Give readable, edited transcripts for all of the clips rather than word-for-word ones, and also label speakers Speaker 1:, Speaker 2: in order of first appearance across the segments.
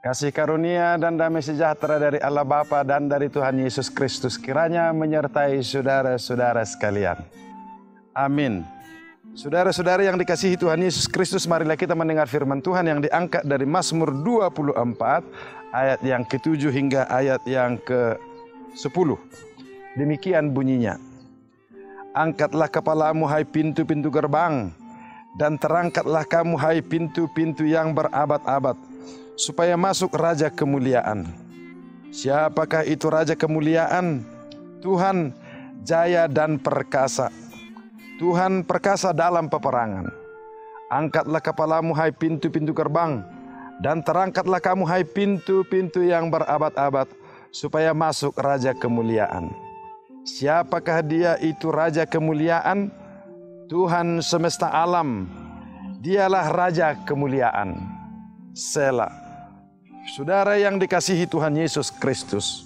Speaker 1: Kasih karunia dan damai sejahtera dari Allah Bapa dan dari Tuhan Yesus Kristus kiranya menyertai saudara-saudara sekalian. Amin. Saudara-saudara yang dikasihi Tuhan Yesus Kristus, marilah kita mendengar firman Tuhan yang diangkat dari Mazmur 24 ayat yang ke-7 hingga ayat yang ke-10. Demikian bunyinya. Angkatlah kepalamu hai pintu-pintu gerbang, dan terangkatlah kamu hai pintu-pintu yang berabad-abad, supaya masuk Raja Kemuliaan. Siapakah itu Raja Kemuliaan? Tuhan jaya dan perkasa. Tuhan perkasa dalam peperangan. Angkatlah kepalamu hai pintu-pintu gerbang, dan terangkatlah kamu hai pintu-pintu yang berabad-abad, supaya masuk Raja Kemuliaan. Siapakah dia itu Raja Kemuliaan? Tuhan semesta alam. Dialah Raja Kemuliaan. Selah. Saudara yang dikasihi Tuhan Yesus Kristus,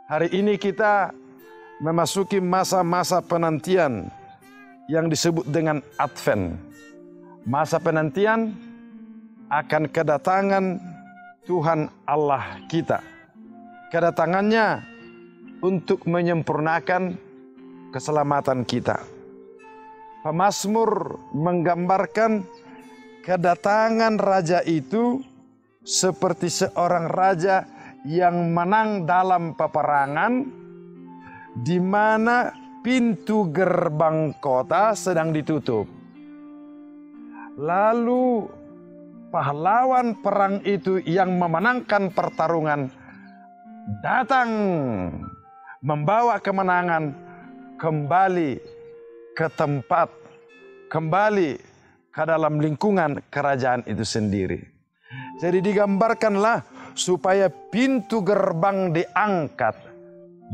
Speaker 1: hari ini kita memasuki masa-masa penantian yang disebut dengan Advent. Masa penantian akan kedatangan Tuhan Allah kita. Kedatangannya untuk menyempurnakan keselamatan kita. Pemazmur menggambarkan kedatangan Raja itu seperti seorang raja yang menang dalam peperangan, di mana pintu gerbang kota sedang ditutup. Lalu pahlawan perang itu yang memenangkan pertarungan datang membawa kemenangan kembali ke tempat, kembali ke dalam lingkungan kerajaan itu sendiri. Jadi digambarkanlah supaya pintu gerbang diangkat,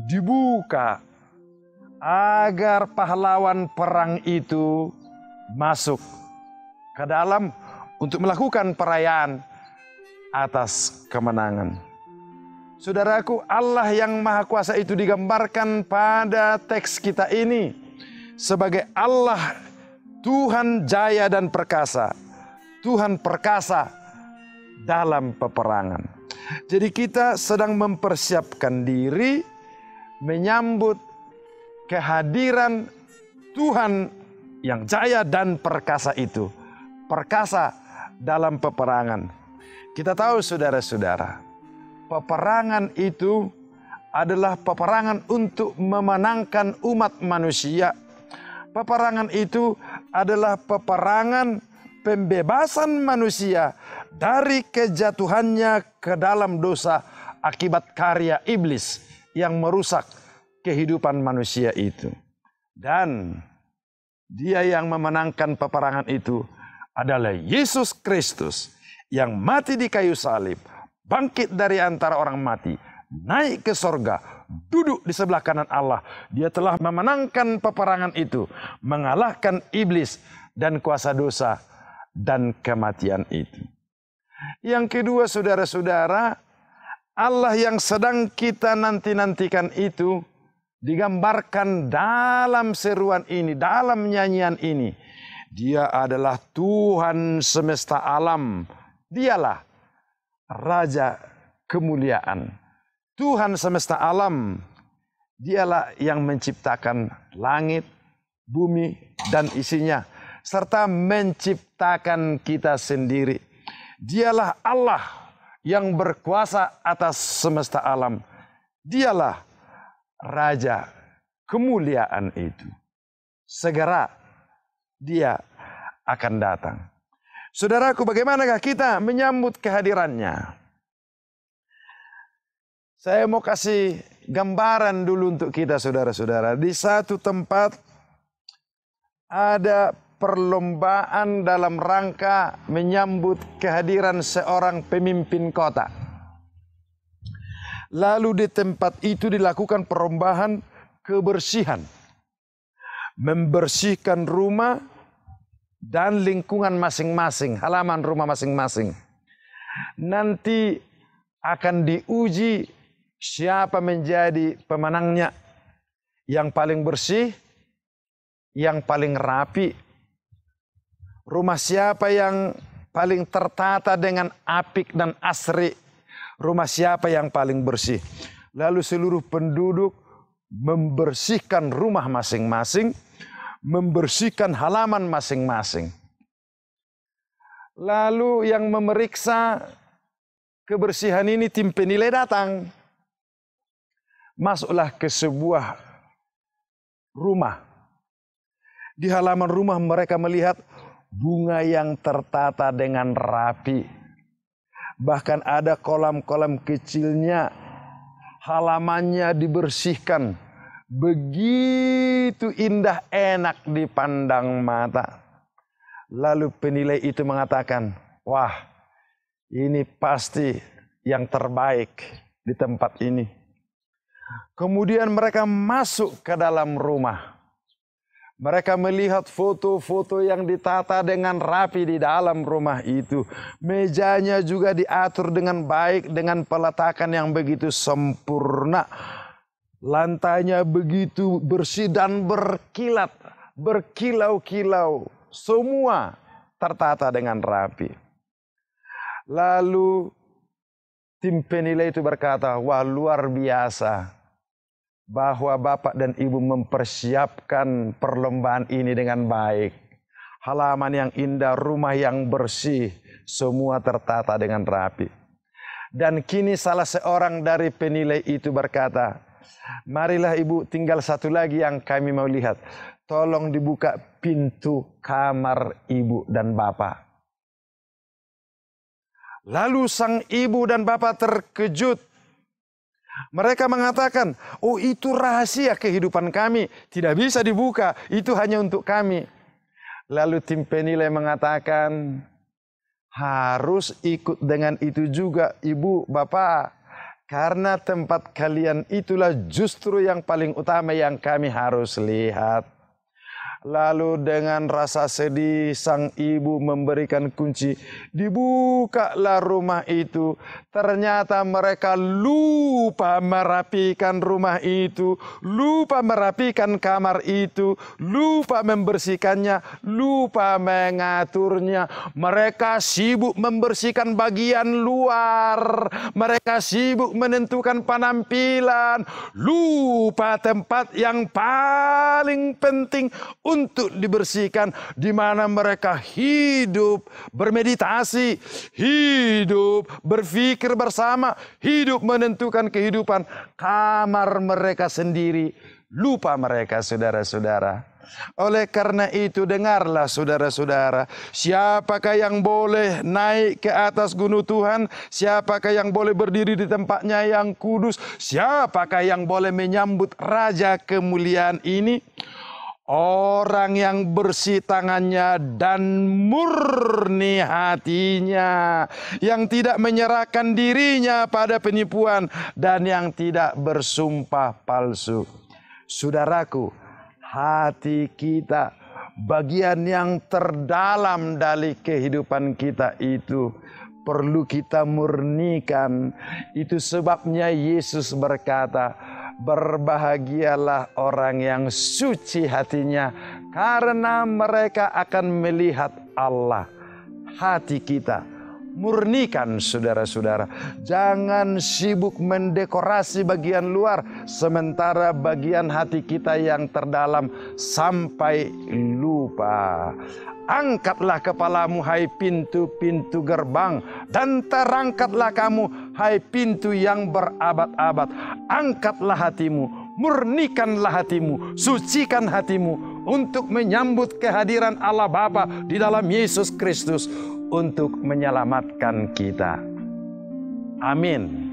Speaker 1: dibuka, agar pahlawan perang itu masuk ke dalam untuk melakukan perayaan atas kemenangan. Saudaraku, Allah yang Maha Kuasa itu digambarkan pada teks kita ini sebagai Allah Tuhan jaya dan perkasa. Tuhan perkasa dalam peperangan. Jadi kita sedang mempersiapkan diri menyambut kehadiran Tuhan yang jaya dan perkasa itu. Perkasa dalam peperangan. Kita tahu saudara-saudara, peperangan itu adalah peperangan untuk memenangkan umat manusia. Peperangan itu adalah peperangan pembebasan manusia dari kejatuhannya ke dalam dosa akibat karya iblis yang merusak kehidupan manusia itu. Dan dia yang memenangkan peperangan itu adalah Yesus Kristus yang mati di kayu salib, bangkit dari antara orang mati, naik ke sorga, duduk di sebelah kanan Allah. Dia telah memenangkan peperangan itu, mengalahkan iblis dan kuasa dosa dan kematian itu. Yang kedua saudara-saudara, Allah yang sedang kita nanti-nantikan itu digambarkan dalam seruan ini, dalam nyanyian ini. Dia adalah Tuhan semesta alam. Dialah Raja Kemuliaan. Tuhan semesta alam. Dialah yang menciptakan langit, bumi, dan isinya, serta menciptakan kita sendiri. Dialah Allah yang berkuasa atas semesta alam. Dialah Raja Kemuliaan itu. Segera Dia akan datang. Saudaraku, bagaimanakah kita menyambut kehadirannya? Saya mau kasih gambaran dulu untuk kita saudara-saudara. Di satu tempat ada perlombaan dalam rangka menyambut kehadiran seorang pemimpin kota. Lalu di tempat itu dilakukan perlombaan kebersihan. Membersihkan rumah dan lingkungan masing-masing, halaman rumah masing-masing. Nanti akan diuji siapa menjadi pemenangnya. Yang paling bersih, yang paling rapi. Rumah siapa yang paling tertata dengan apik dan asri. Rumah siapa yang paling bersih? Lalu seluruh penduduk membersihkan rumah masing-masing, membersihkan halaman masing-masing. Lalu yang memeriksa kebersihan ini tim penilai datang. Masuklah ke sebuah rumah. Di halaman rumah mereka melihat bunga yang tertata dengan rapi. Bahkan ada kolam-kolam kecilnya, halamannya dibersihkan. Begitu indah, enak dipandang mata. Lalu penilai itu mengatakan, wah, ini pasti yang terbaik di tempat ini. Kemudian mereka masuk ke dalam rumah. Mereka melihat foto-foto yang ditata dengan rapi di dalam rumah itu. Mejanya juga diatur dengan baik, dengan peletakan yang begitu sempurna. Lantainya begitu bersih dan berkilat, berkilau-kilau. Semua tertata dengan rapi. Lalu tim penilai itu berkata, wah, luar biasa bahwa Bapak dan Ibu mempersiapkan perlombaan ini dengan baik. Halaman yang indah, rumah yang bersih, semua tertata dengan rapi. Dan kini salah seorang dari penilai itu berkata, marilah Ibu, tinggal satu lagi yang kami mau lihat. Tolong dibuka pintu kamar Ibu dan Bapak. Lalu sang ibu dan bapak terkejut. Mereka mengatakan, oh, itu rahasia kehidupan kami, tidak bisa dibuka, itu hanya untuk kami. Lalu tim penilai mengatakan, harus ikut dengan itu juga ibu, bapak. Karena tempat kalian itulah justru yang paling utama yang kami harus lihat. Lalu dengan rasa sedih sang ibu memberikan kunci. Dibukalah rumah itu. Ternyata mereka lupa merapikan rumah itu. Lupa merapikan kamar itu. Lupa membersihkannya. Lupa mengaturnya. Mereka sibuk membersihkan bagian luar. Mereka sibuk menentukan penampilan. Lupa tempat yang paling penting untuk dibersihkan, di mana mereka hidup bermeditasi, hidup berpikir bersama, hidup menentukan kehidupan kamar mereka sendiri. Lupa mereka, saudara-saudara. Oleh karena itu dengarlah saudara-saudara, siapakah yang boleh naik ke atas gunung Tuhan? Siapakah yang boleh berdiri di tempatnya yang kudus? Siapakah yang boleh menyambut Raja kemuliaan ini? Orang yang bersih tangannya dan murni hatinya, yang tidak menyerahkan dirinya pada penipuan dan yang tidak bersumpah palsu. Saudaraku, hati kita, bagian yang terdalam dari kehidupan kita itu perlu kita murnikan. Itu sebabnya Yesus berkata, berbahagialah orang yang suci hatinya, karena mereka akan melihat Allah. Hati kita murnikan, saudara-saudara. Jangan sibuk mendekorasi bagian luar, sementara bagian hati kita yang terdalam sampai lupa. Angkatlah kepalamu, hai pintu-pintu gerbang, dan terangkatlah kamu, hai pintu yang berabad-abad. Angkatlah hatimu, murnikanlah hatimu, sucikan hatimu untuk menyambut kehadiran Allah Bapa di dalam Yesus Kristus untuk menyelamatkan kita. Amin.